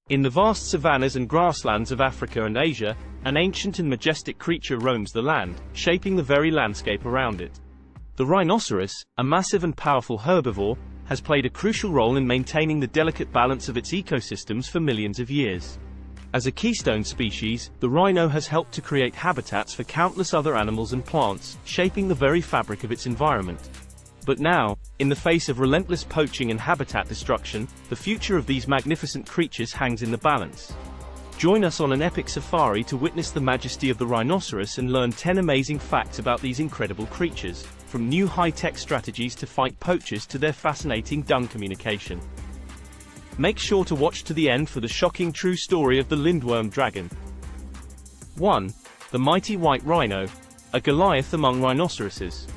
In the vast savannas and grasslands of Africa and Asia, an ancient and majestic creature roams the land, shaping the very landscape around it. The rhinoceros, a massive and powerful herbivore, has played a crucial role in maintaining the delicate balance of its ecosystems for millions of years. As a keystone species, the rhino has helped to create habitats for countless other animals and plants, shaping the very fabric of its environment. But now, in the face of relentless poaching and habitat destruction, the future of these magnificent creatures hangs in the balance. Join us on an epic safari to witness the majesty of the rhinoceros and learn 10 amazing facts about these incredible creatures, from new high-tech strategies to fight poachers to their fascinating dung communication. Make sure to watch to the end for the shocking true story of the Lindworm dragon. 1. The mighty white rhino, a Goliath among rhinoceroses.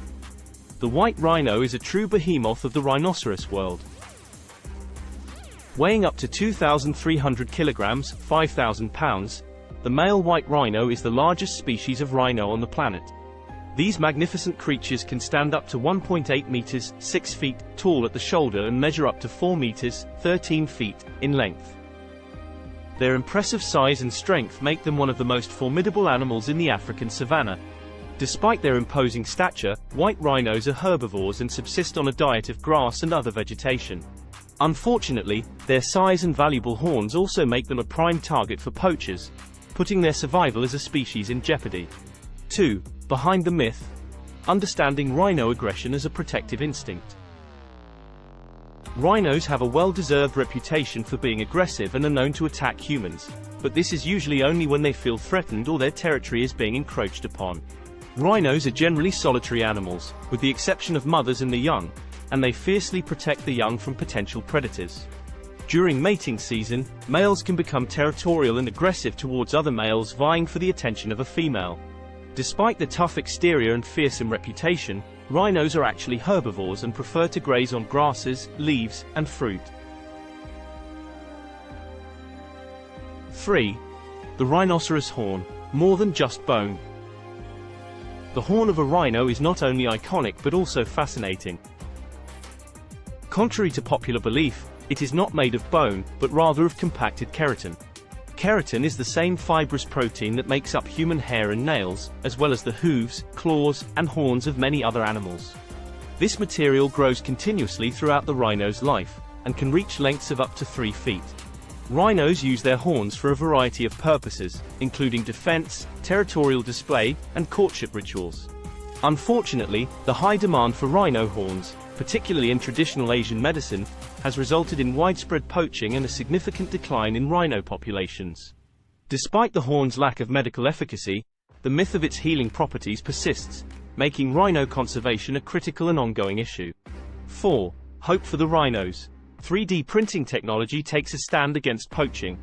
The white rhino is a true behemoth of the rhinoceros world. Weighing up to 2,300 kilograms, 5,000 pounds, the male white rhino is the largest species of rhino on the planet. These magnificent creatures can stand up to 1.8 meters, 6 feet, tall at the shoulder and measure up to 4 meters, 13 feet, in length. Their impressive size and strength make them one of the most formidable animals in the African savannah. Despite their imposing stature, white rhinos are herbivores and subsist on a diet of grass and other vegetation. Unfortunately, their size and valuable horns also make them a prime target for poachers, putting their survival as a species in jeopardy. 2. Behind the myth. Understanding rhino aggression as a protective instinct. Rhinos have a well-deserved reputation for being aggressive and are known to attack humans, but this is usually only when they feel threatened or their territory is being encroached upon. Rhinos are generally solitary animals, with the exception of mothers and the young, and they fiercely protect the young from potential predators. During mating season, males can become territorial and aggressive towards other males vying for the attention of a female. Despite the tough exterior and fearsome reputation, rhinos are actually herbivores and prefer to graze on grasses, leaves, and fruit. 3. The rhinoceros horn, more than just bone. The horn of a rhino is not only iconic but also fascinating. Contrary to popular belief, it is not made of bone, but rather of compacted keratin. Keratin is the same fibrous protein that makes up human hair and nails, as well as the hooves, claws, and horns of many other animals. This material grows continuously throughout the rhino's life, and can reach lengths of up to 3 feet. Rhinos use their horns for a variety of purposes, including defense, territorial display, and courtship rituals. Unfortunately, the high demand for rhino horns, particularly in traditional Asian medicine, has resulted in widespread poaching and a significant decline in rhino populations. Despite the horn's lack of medical efficacy, the myth of its healing properties persists, making rhino conservation a critical and ongoing issue. 4. Hope for the rhinos. 3D printing technology takes a stand against poaching.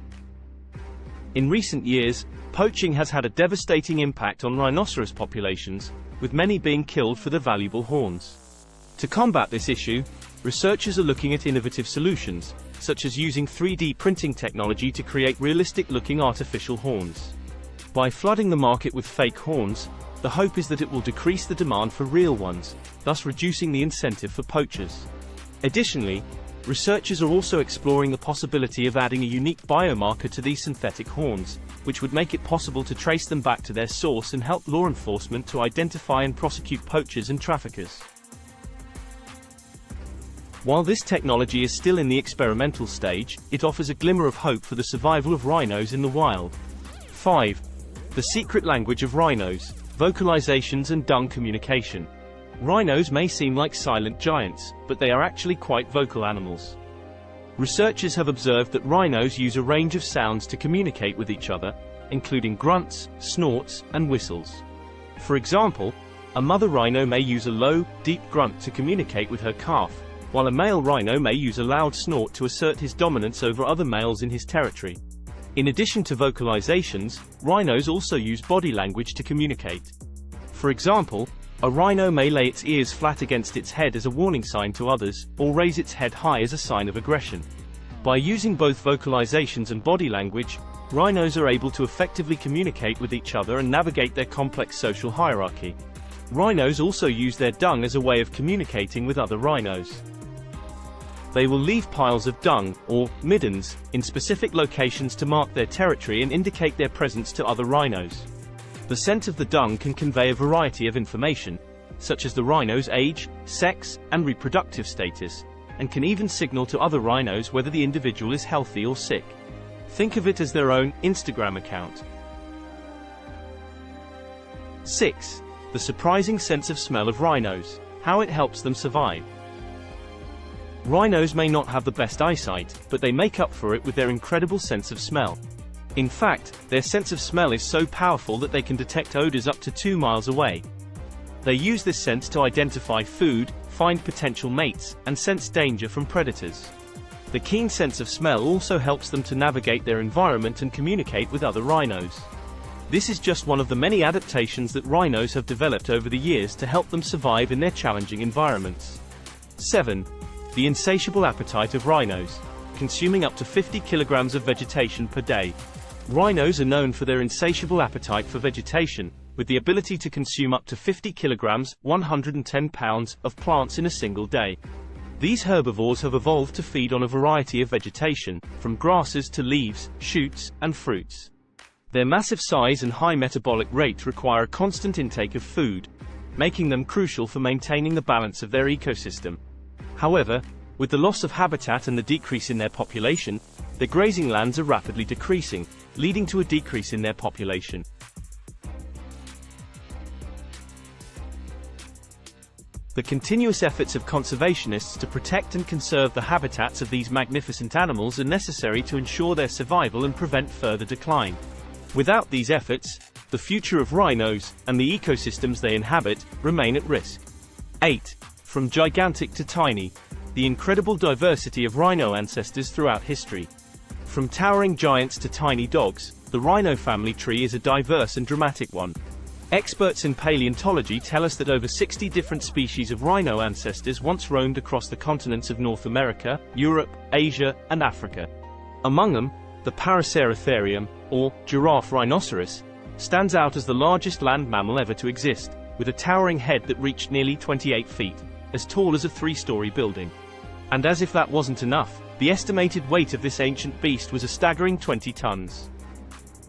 In recent years, poaching has had a devastating impact on rhinoceros populations, with many being killed for their valuable horns. To combat this issue, researchers are looking at innovative solutions, such as using 3D printing technology to create realistic-looking artificial horns. By flooding the market with fake horns, the hope is that it will decrease the demand for real ones, thus reducing the incentive for poachers. Additionally, researchers are also exploring the possibility of adding a unique biomarker to these synthetic horns, which would make it possible to trace them back to their source and help law enforcement to identify and prosecute poachers and traffickers. While this technology is still in the experimental stage, it offers a glimmer of hope for the survival of rhinos in the wild. 5. The secret language of rhinos, vocalizations and dung communication. Rhinos may seem like silent giants, but they are actually quite vocal animals. Researchers have observed that rhinos use a range of sounds to communicate with each other, including grunts, snorts, and whistles. For example, a mother rhino may use a low, deep grunt to communicate with her calf, while a male rhino may use a loud snort to assert his dominance over other males in his territory. In addition to vocalizations, rhinos also use body language to communicate. For example, a rhino may lay its ears flat against its head as a warning sign to others, or raise its head high as a sign of aggression. By using both vocalizations and body language, rhinos are able to effectively communicate with each other and navigate their complex social hierarchy. Rhinos also use their dung as a way of communicating with other rhinos. They will leave piles of dung, or middens, in specific locations to mark their territory and indicate their presence to other rhinos. The scent of the dung can convey a variety of information, such as the rhino's age, sex, and reproductive status, and can even signal to other rhinos whether the individual is healthy or sick. Think of it as their own Instagram account. 6. The surprising sense of smell of rhinos. How it helps them survive. Rhinos may not have the best eyesight, but they make up for it with their incredible sense of smell. In fact, their sense of smell is so powerful that they can detect odors up to 2 miles away. They use this sense to identify food, find potential mates, and sense danger from predators. The keen sense of smell also helps them to navigate their environment and communicate with other rhinos. This is just one of the many adaptations that rhinos have developed over the years to help them survive in their challenging environments. 7. The insatiable appetite of rhinos, consuming up to 50 kilograms of vegetation per day. Rhinos are known for their insatiable appetite for vegetation, with the ability to consume up to 50 kilograms, 110 pounds, of plants in a single day. These herbivores have evolved to feed on a variety of vegetation, from grasses to leaves, shoots, and fruits. Their massive size and high metabolic rate require a constant intake of food, making them crucial for maintaining the balance of their ecosystem. However, with the loss of habitat and the decrease in their population, their grazing lands are rapidly decreasing, leading to a decrease in their population. The continuous efforts of conservationists to protect and conserve the habitats of these magnificent animals are necessary to ensure their survival and prevent further decline. Without these efforts, the future of rhinos, and the ecosystems they inhabit, remain at risk. 8. From gigantic to tiny. The incredible diversity of rhino ancestors throughout history. From towering giants to tiny dogs, the rhino family tree is a diverse and dramatic one. Experts in paleontology tell us that over 60 different species of rhino ancestors once roamed across the continents of North America, Europe, Asia, and Africa. Among them, the Paraceratherium, or giraffe rhinoceros, stands out as the largest land mammal ever to exist, with a towering head that reached nearly 28 feet, as tall as a 3-story building. And as if that wasn't enough, the estimated weight of this ancient beast was a staggering 20 tons.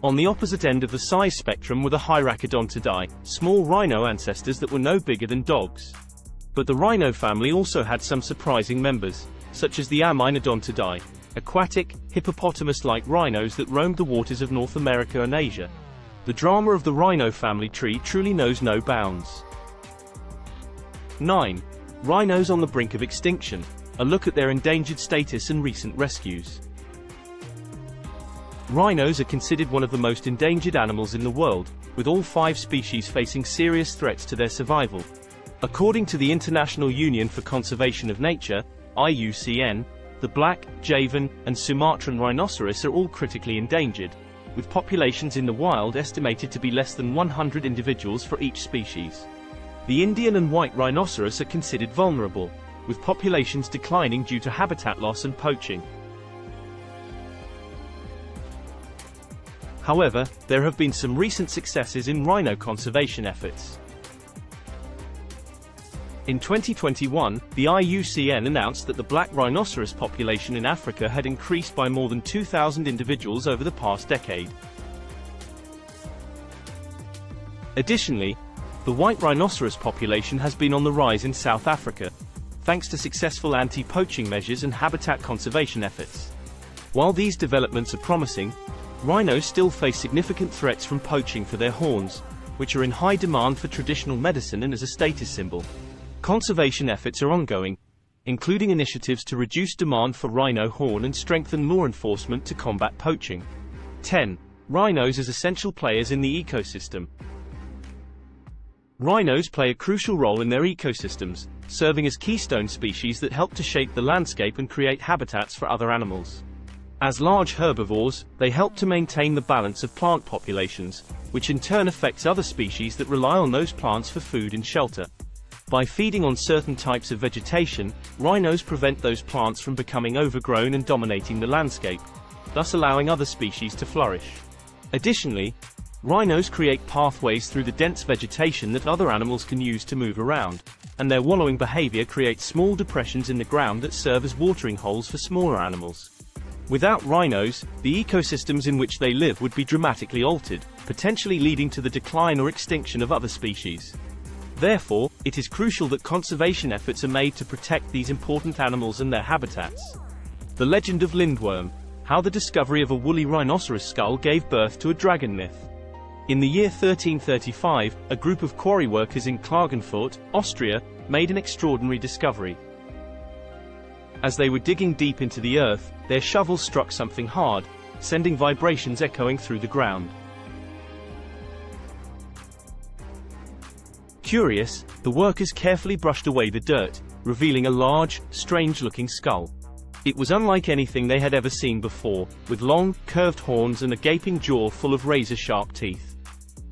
On the opposite end of the size spectrum were the Hyracodontidea, small rhino ancestors that were no bigger than dogs. But the rhino family also had some surprising members, such as the Amynodontidae, aquatic, hippopotamus-like rhinos that roamed the waters of North America and Asia. The drama of the rhino family tree truly knows no bounds. 9. Rhinos on the brink of extinction. A look at their endangered status and recent rescues. Rhinos are considered one of the most endangered animals in the world, with all 5 species facing serious threats to their survival. According to the International Union for Conservation of Nature, IUCN, the black, Javan, and Sumatran rhinoceros are all critically endangered, with populations in the wild estimated to be less than 100 individuals for each species. The Indian and white rhinoceros are considered vulnerable, with populations declining due to habitat loss and poaching. However, there have been some recent successes in rhino conservation efforts. In 2021, the IUCN announced that the black rhinoceros population in Africa had increased by more than 2,000 individuals over the past decade. Additionally, the white rhinoceros population has been on the rise in South Africa, thanks to successful anti-poaching measures and habitat conservation efforts. While these developments are promising, rhinos still face significant threats from poaching for their horns, which are in high demand for traditional medicine and as a status symbol. Conservation efforts are ongoing, including initiatives to reduce demand for rhino horn and strengthen law enforcement to combat poaching. 10. Rhinos as essential players in the ecosystem. Rhinos play a crucial role in their ecosystems, serving as keystone species that help to shape the landscape and create habitats for other animals. As large herbivores, they help to maintain the balance of plant populations, which in turn affects other species that rely on those plants for food and shelter. By feeding on certain types of vegetation, rhinos prevent those plants from becoming overgrown and dominating the landscape, thus allowing other species to flourish. Additionally, rhinos create pathways through the dense vegetation that other animals can use to move around. and their wallowing behavior creates small depressions in the ground that serve as watering holes for smaller animals. Without rhinos, the ecosystems in which they live would be dramatically altered, potentially leading to the decline or extinction of other species. Therefore, it is crucial that conservation efforts are made to protect these important animals and their habitats. The Legend of Lindworm: how the discovery of a woolly rhinoceros skull gave birth to a dragon myth. In the year 1335, a group of quarry workers in Klagenfurt, Austria, made an extraordinary discovery. As they were digging deep into the earth, their shovels struck something hard, sending vibrations echoing through the ground. Curious, the workers carefully brushed away the dirt, revealing a large, strange-looking skull. It was unlike anything they had ever seen before, with long, curved horns and a gaping jaw full of razor-sharp teeth.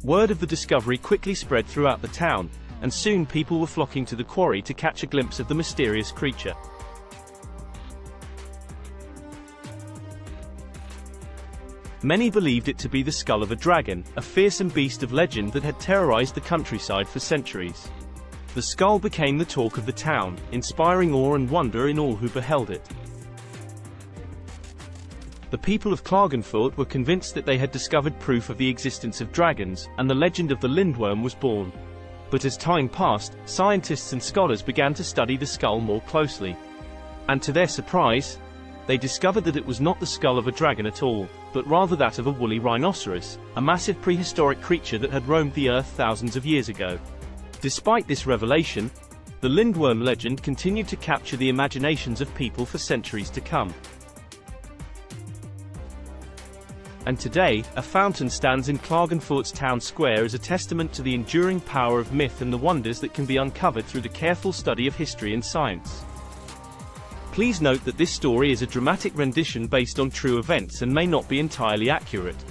Word of the discovery quickly spread throughout the town, and soon people were flocking to the quarry to catch a glimpse of the mysterious creature. Many believed it to be the skull of a dragon, a fearsome beast of legend that had terrorized the countryside for centuries. The skull became the talk of the town, inspiring awe and wonder in all who beheld it. The people of Klagenfurt were convinced that they had discovered proof of the existence of dragons, and the legend of the Lindworm was born. But as time passed, scientists and scholars began to study the skull more closely. And to their surprise, they discovered that it was not the skull of a dragon at all, but rather that of a woolly rhinoceros, a massive prehistoric creature that had roamed the earth thousands of years ago. Despite this revelation, the Lindworm legend continued to capture the imaginations of people for centuries to come. And today, a fountain stands in Klagenfurt's town square as a testament to the enduring power of myth and the wonders that can be uncovered through the careful study of history and science. Please note that this story is a dramatic rendition based on true events and may not be entirely accurate.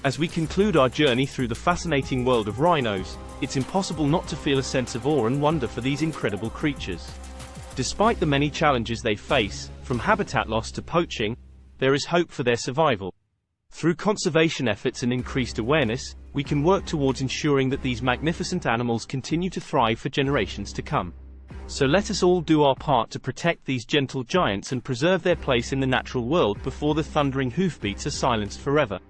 As we conclude our journey through the fascinating world of rhinos, it's impossible not to feel a sense of awe and wonder for these incredible creatures. Despite the many challenges they face, from habitat loss to poaching, there is hope for their survival. Through conservation efforts and increased awareness, we can work towards ensuring that these magnificent animals continue to thrive for generations to come. So let us all do our part to protect these gentle giants and preserve their place in the natural world before the thundering hoofbeats are silenced forever.